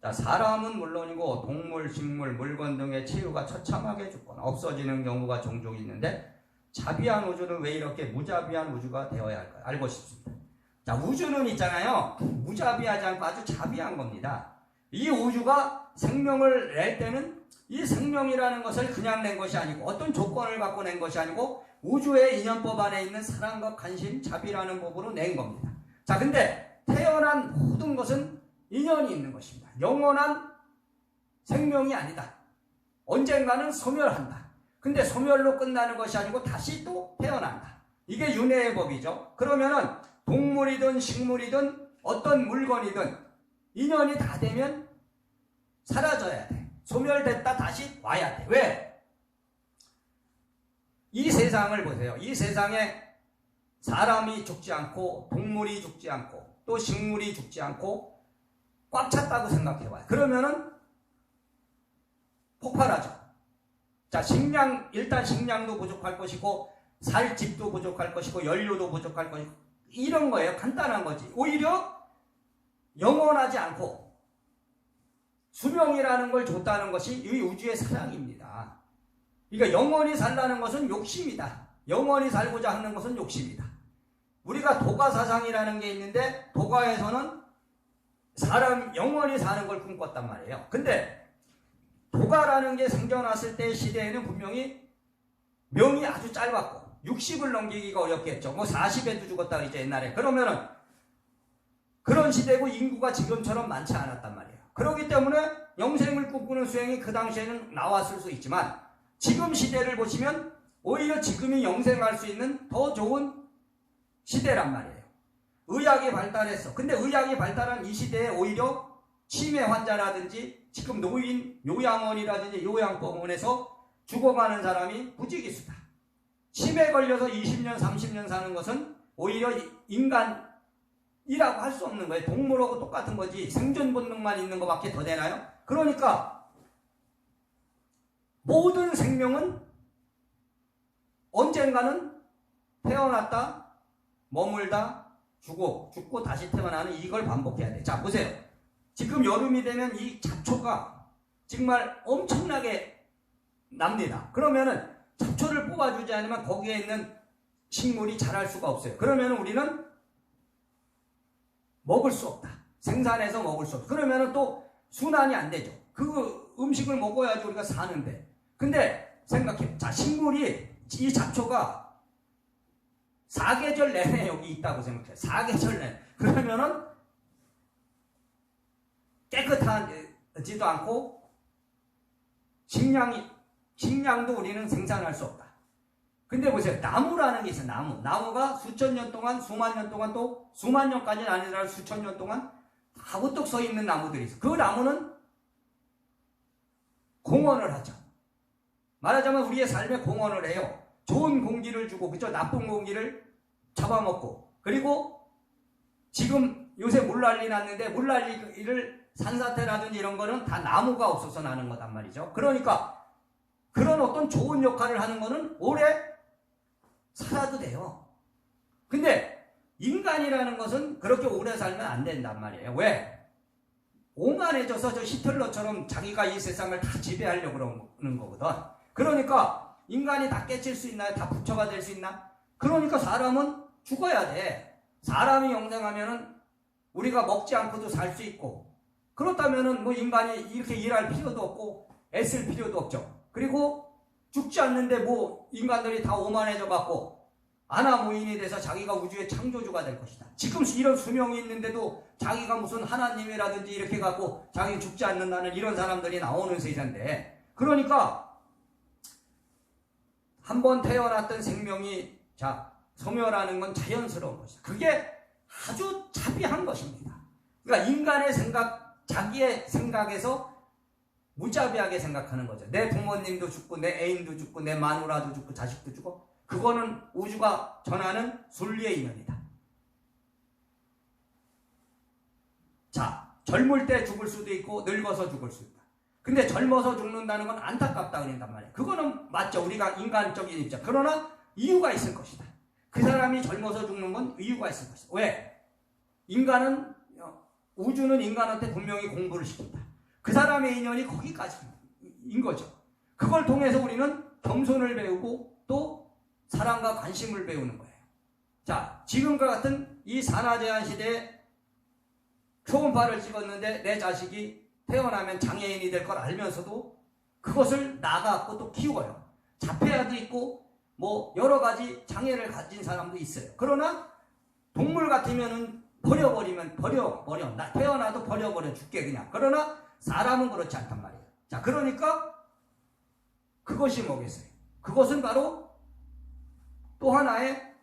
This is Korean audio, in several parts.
자, 사람은 물론이고 동물, 식물, 물건 등의 치유가 처참하게 죽거나 없어지는 경우가 종종 있는데 자비한 우주는 왜 이렇게 무자비한 우주가 되어야 할까요? 알고 싶습니다. 자, 우주는 있잖아요. 무자비하지 않고 아주 자비한 겁니다. 이 우주가 생명을 낼 때는 이 생명이라는 것을 그냥 낸 것이 아니고 어떤 조건을 갖고 낸 것이 아니고 우주의 인연법 안에 있는 사랑과 관심, 자비라는 법으로 낸 겁니다. 자, 근데 태어난 모든 것은 인연이 있는 것입니다. 영원한 생명이 아니다. 언젠가는 소멸한다. 근데 소멸로 끝나는 것이 아니고 다시 또 태어난다. 이게 윤회의 법이죠. 그러면은 동물이든 식물이든 어떤 물건이든 인연이 다 되면 사라져야 돼. 소멸됐다 다시 와야 돼. 왜? 이 세상을 보세요. 이 세상에 사람이 죽지 않고 동물이 죽지 않고 또 식물이 죽지 않고 꽉 찼다고 생각해봐요. 그러면은 폭발하죠. 자, 일단 식량도 부족할 것이고 살 집도 부족할 것이고 연료도 부족할 것이고 이런 거예요. 간단한 거지. 오히려 영원하지 않고 수명이라는 걸 줬다는 것이 이 우주의 사랑입니다. 그러니까 영원히 살라는 것은 욕심이다. 영원히 살고자 하는 것은 욕심이다. 우리가 도가사상이라는 게 있는데 도가에서는 사람 영원히 사는 걸 꿈꿨단 말이에요. 근데 도가라는 게 생겨났을 때 시대에는 분명히 명이 아주 짧았고 60을 넘기기가 어렵겠죠. 뭐 40에도 죽었다 그랬죠 옛날에. 그러면은 그런 시대고 인구가 지금처럼 많지 않았단 말이에요. 그렇기 때문에 영생을 꿈꾸는 수행이 그 당시에는 나왔을 수 있지만 지금 시대를 보시면 오히려 지금이 영생할 수 있는 더 좋은 시대란 말이에요. 의학이 발달했어. 근데 의학이 발달한 이 시대에 오히려 치매 환자라든지 지금 노인 요양원이라든지 요양병원에서 죽어가는 사람이 부지기수다. 치매 걸려서 20년 30년 사는 것은 오히려 인간이라고 할 수 없는 거예요. 동물하고 똑같은 거지 생존 본능만 있는 것밖에 더 되나요? 그러니까 모든 생명은 언젠가는 태어났다 머물다 죽고 다시 태어나는 이걸 반복해야 돼. 자, 보세요. 지금 여름이 되면 이 잡초가 정말 엄청나게 납니다. 그러면은 잡초를 뽑아주지 않으면 거기에 있는 식물이 자랄 수가 없어요. 그러면은 우리는 먹을 수 없다. 생산해서 먹을 수 없다. 그러면은 또 순환이 안 되죠. 그 음식을 먹어야지 우리가 사는데. 근데 생각해. 자, 식물이 이 잡초가 4계절 내내 여기 있다고 생각해. 4계절 내내. 그러면은 깨끗하지도 않고 식량도 우리는 생산할 수 없다. 근데 보세요. 나무라는 게 있어요. 나무가 수천 년 동안, 수만 년 동안 또 수만 년까지는 아니더라도 수천 년 동안 다 우뚝 서 있는 나무들이 있어요. 그 나무는 공헌을 하죠. 말하자면 우리의 삶에 공헌을 해요. 좋은 공기를 주고, 그죠? 나쁜 공기를 잡아먹고, 그리고 지금 요새 물난리 났는데 물난리를 산사태라든지 이런 거는 다 나무가 없어서 나는 거단 말이죠. 그러니까 그런 어떤 좋은 역할을 하는 거는 오래 살아도 돼요. 근데 인간이라는 것은 그렇게 오래 살면 안 된단 말이에요. 왜? 오만해져서 저 히틀러처럼 자기가 이 세상을 다 지배하려고 그러는 거거든. 그러니까 인간이 다 깨칠 수 있나요? 다 부처가 될 수 있나? 그러니까 사람은 죽어야 돼. 사람이 영생하면은 우리가 먹지 않고도 살 수 있고, 그렇다면은 뭐 인간이 이렇게 일할 필요도 없고 애쓸 필요도 없죠. 그리고 죽지 않는데 뭐 인간들이 다 오만해져 갖고 아나무인이 돼서 자기가 우주의 창조주가 될 것이다. 지금 이런 수명이 있는데도 자기가 무슨 하나님이라든지 이렇게 갖고 자기 죽지 않는다는 이런 사람들이 나오는 세상인데, 그러니까 한번 태어났던 생명이 소멸하는 건 자연스러운 것이다. 그게 아주 자비한 것입니다. 그러니까 인간의 생각, 자기의 생각에서 무자비하게 생각하는 거죠. 내 부모님도 죽고 내 애인도 죽고 내 마누라도 죽고 자식도 죽고, 그거는 우주가 전하는 순리의 인연이다. 자, 젊을 때 죽을 수도 있고 늙어서 죽을 수도 있다. 근데 젊어서 죽는다는 건 안타깝다 그런단 말이에요. 그거는 맞죠. 우리가 인간적인 입장. 그러나 이유가 있을 것이다. 그 사람이 젊어서 죽는 건 이유가 있을 것이다. 왜? 우주는 인간한테 분명히 공부를 시킨다. 그 사람의 인연이 거기까지인 거죠. 그걸 통해서 우리는 겸손을 배우고 또 사랑과 관심을 배우는 거예요. 자, 지금과 같은 이 산하제한 시대에 초음파를 찍었는데 내 자식이 태어나면 장애인이 될 걸 알면서도 그것을 낳아갖고 또 키워요. 자폐아도 있고 뭐 여러 가지 장애를 가진 사람도 있어요. 그러나 동물 같으면은 버려버리면 버려. 나 태어나도 버려버려 줄게 그냥. 그러나 사람은 그렇지 않단 말이에요. 자, 그러니까 그것이 뭐겠어요? 그것은 바로 또 하나의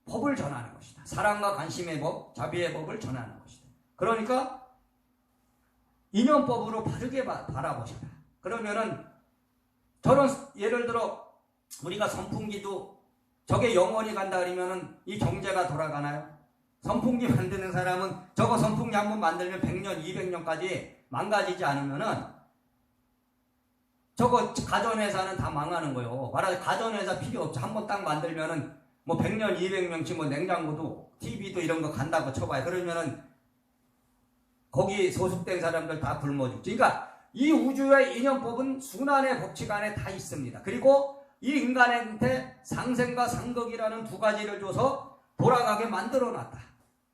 법을 전하는 것이다. 사랑과 관심의 법, 자비의 법을 전하는 것이다. 그러니까 인연법으로 바르게 바라보셔라. 그러면은 저런 예를 들어 우리가 선풍기도 저게 영원히 간다 그러면은 이 경제가 돌아가나요? 선풍기 만드는 사람은 저거 선풍기 한번 만들면 100년, 200년까지 망가지지 않으면은 저거 가전회사는 다 망하는 거예요. 말하자면 가전회사 필요 없죠. 한번 딱 만들면은 뭐 100년, 200년치 뭐 냉장고도 TV도 이런 거 간다고 쳐봐요. 그러면은 거기 소속된 사람들 다 굶어 죽지. 그러니까 이 우주의 인연법은 순환의 법칙 안에 다 있습니다. 그리고 이 인간한테 상생과 상극이라는 두 가지를 줘서 돌아가게 만들어 놨다.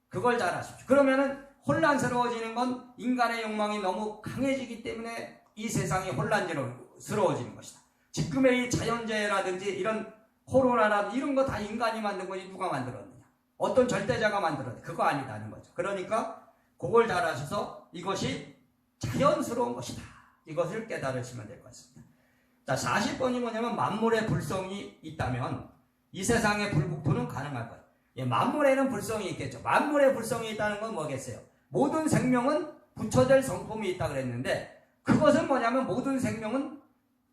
그걸 잘 아십시오. 그러면은 혼란스러워지는 건 인간의 욕망이 너무 강해지기 때문에 이 세상이 혼란스러워지는 것이다. 지금의 이 자연재해라든지 이런 코로나라든지 이런 거 다 인간이 만든 거지 누가 만들었느냐. 어떤 절대자가 만들었느냐. 그거 아니다는 거죠. 그러니까 그걸 잘 아셔서 이것이 자연스러운 것이다. 이것을 깨달으시면 될 것 같습니다. 자, 40번이 뭐냐면 만물의 불성이 있다면 이 세상의 불국토는 가능할 거예요. 예, 만물에는 불성이 있겠죠. 만물의 불성이 있다는 건 뭐겠어요? 모든 생명은 부처될 성품이 있다 그랬는데 그것은 뭐냐면 모든 생명은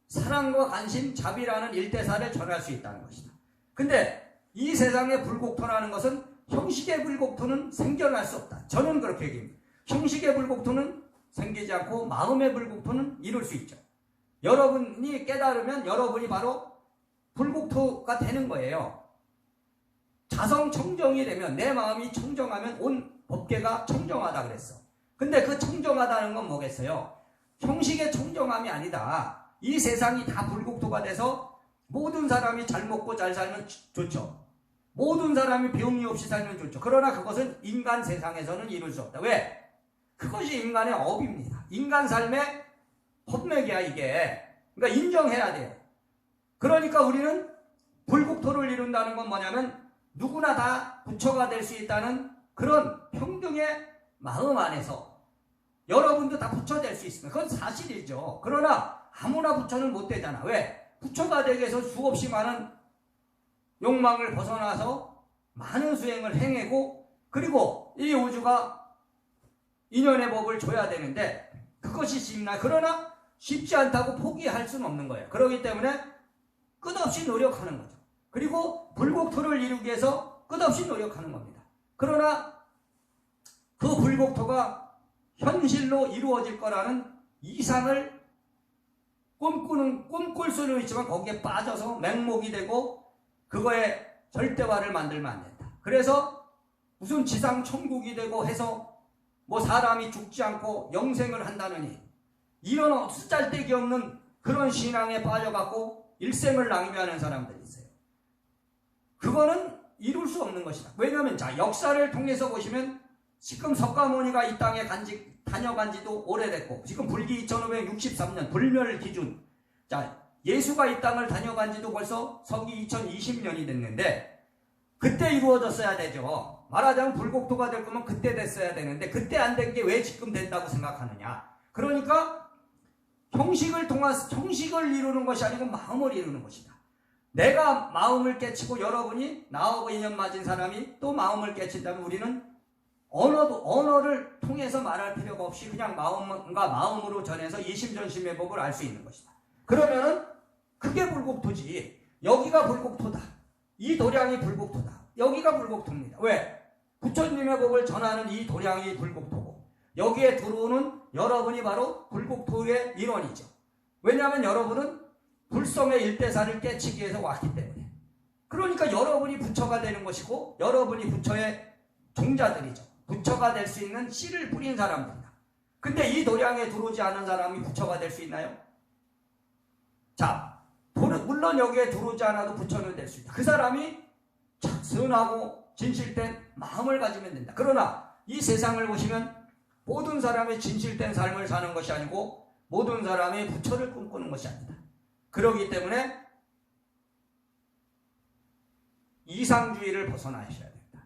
사랑과 관심, 자비라는 일대사를 전할 수 있다는 것이다. 근데 이 세상의 불국토라는 것은 형식의 불국토는 생겨날 수 없다. 저는 그렇게 얘기합니다. 형식의 불국토는 생기지 않고 마음의 불국토는 이룰 수 있죠. 여러분이 깨달으면 여러분이 바로 불국토가 되는 거예요. 자성 청정이 되면 내 마음이 청정하면 온 법계가 청정하다 그랬어. 근데 그 청정하다는 건 뭐겠어요? 형식의 청정함이 아니다. 이 세상이 다 불국토가 돼서 모든 사람이 잘 먹고 잘 살면 좋죠. 모든 사람이 병이 없이 살면 좋죠. 그러나 그것은 인간 세상에서는 이룰 수 없다. 왜? 그것이 인간의 업입니다. 인간 삶의 법맥이야 이게. 그러니까 인정해야 돼요. 그러니까 우리는 불국토를 이룬다는 건 뭐냐면 누구나 다 부처가 될 수 있다는 그런 평등의 마음 안에서 여러분도 다 부처 될 수 있습니다. 그건 사실이죠. 그러나 아무나 부처는 못 되잖아. 왜? 부처가 되기 위해서 수없이 많은 욕망을 벗어나서 많은 수행을 행하고 그리고 이 우주가 인연의 법을 줘야 되는데 그것이 쉽나? 그러나 쉽지 않다고 포기할 수는 없는 거예요. 그렇기 때문에 끝없이 노력하는 거죠. 그리고 불국토를 이루기 위해서 끝없이 노력하는 겁니다. 그러나 그 불국토가 현실로 이루어질 거라는 이상을 꿈꿀 수는 있지만 거기에 빠져서 맹목이 되고 그거에 절대화를 만들면 안 된다. 그래서 무슨 지상 천국이 되고 해서 뭐 사람이 죽지 않고 영생을 한다느니 이런 쓰잘데기 없는 그런 신앙에 빠져갖고 일생을 낭비하는 사람들이 있어요. 그거는 이룰 수 없는 것이다. 왜냐하면 자 역사를 통해서 보시면 지금 석가모니가 이 땅에 다녀간 지도 오래됐고 지금 불기 2563년 불멸 기준 자 예수가 이 땅을 다녀간 지도 벌써 서기 2020년이 됐는데 그때 이루어졌어야 되죠. 말하자면 불국토가 될 거면 그때 됐어야 되는데 그때 안 된 게 왜 지금 된다고 생각하느냐. 그러니까 형식을 이루는 것이 아니고 마음을 이루는 것이다. 내가 마음을 깨치고 여러분이 나하고 인연 맞은 사람이 또 마음을 깨친다면 우리는 언어를 통해서 말할 필요가 없이 그냥 마음과 마음으로 전해서 이심전심의 법을 알 수 있는 것이다. 그러면은 그게 불국토지. 여기가 불국토다. 이 도량이 불국토다. 여기가 불국토입니다. 왜? 부처님의 법을 전하는 이 도량이 불국토고 여기에 들어오는 여러분이 바로 불국토의 일원이죠. 왜냐하면 여러분은 불성의 일대사를 깨치기 위해서 왔기 때문에. 그러니까 여러분이 부처가 되는 것이고 여러분이 부처의 종자들이죠. 부처가 될 수 있는 씨를 뿌린 사람들이다. 근데 이 도량에 들어오지 않은 사람이 부처가 될 수 있나요? 자, 물론 여기에 들어오지 않아도 부처는 될 수 있다. 그 사람이 선하고 진실된 마음을 가지면 된다. 그러나 이 세상을 보시면 모든 사람이 진실된 삶을 사는 것이 아니고 모든 사람이 부처를 꿈꾸는 것이 아니다. 그렇기 때문에 이상주의를 벗어나셔야 된다.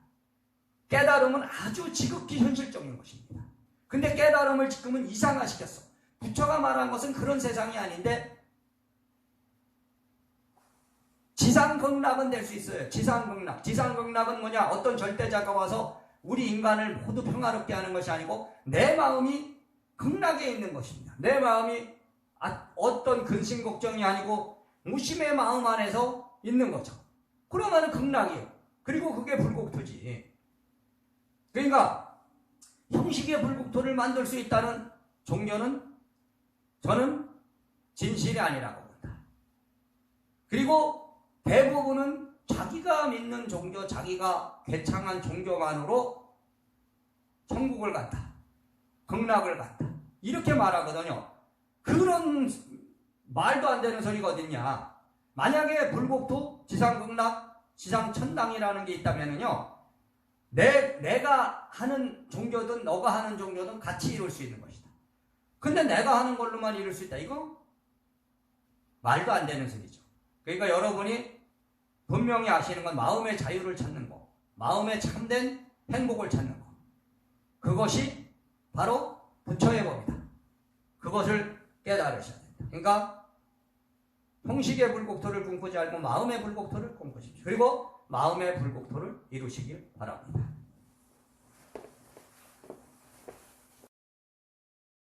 깨달음은 아주 지극히 현실적인 것입니다. 근데 깨달음을 지금은 이상화시켰어. 부처가 말한 것은 그런 세상이 아닌데 지상극락은 될 수 있어요. 지상극락. 지상극락은 뭐냐? 어떤 절대자가 와서 우리 인간을 모두 평화롭게 하는 것이 아니고 내 마음이 극락에 있는 것입니다. 내 마음이 어떤 근심 걱정이 아니고 무심의 마음 안에서 있는 거죠. 그러면 극락이에요. 그리고 그게 불국토지. 그러니까 형식의 불국토를 만들 수 있다는 종교는 저는 진실이 아니라고 본다. 그리고 대부분은 자기가 믿는 종교, 자기가 개창한 종교만으로 천국을 간다. 극락을 간다. 이렇게 말하거든요. 그런 말도 안 되는 소리가 어딨냐. 만약에 불국토, 지상극락, 지상천당이라는 게 있다면요, 내가 하는 종교든 너가 하는 종교든 같이 이룰 수 있는 것이다. 근데 내가 하는 걸로만 이룰 수 있다. 이거 말도 안 되는 소리죠. 그러니까 여러분이 분명히 아시는 건 마음의 자유를 찾는 거, 마음의 참된 행복을 찾는 거. 그것이 바로 부처의 법이다. 그것을 깨달으셔야 된다. 그러니까 형식의 불국토를 꿈꾸지 않고 마음의 불국토를 꿈꾸십시오. 그리고 마음의 불국토를 이루시길 바랍니다.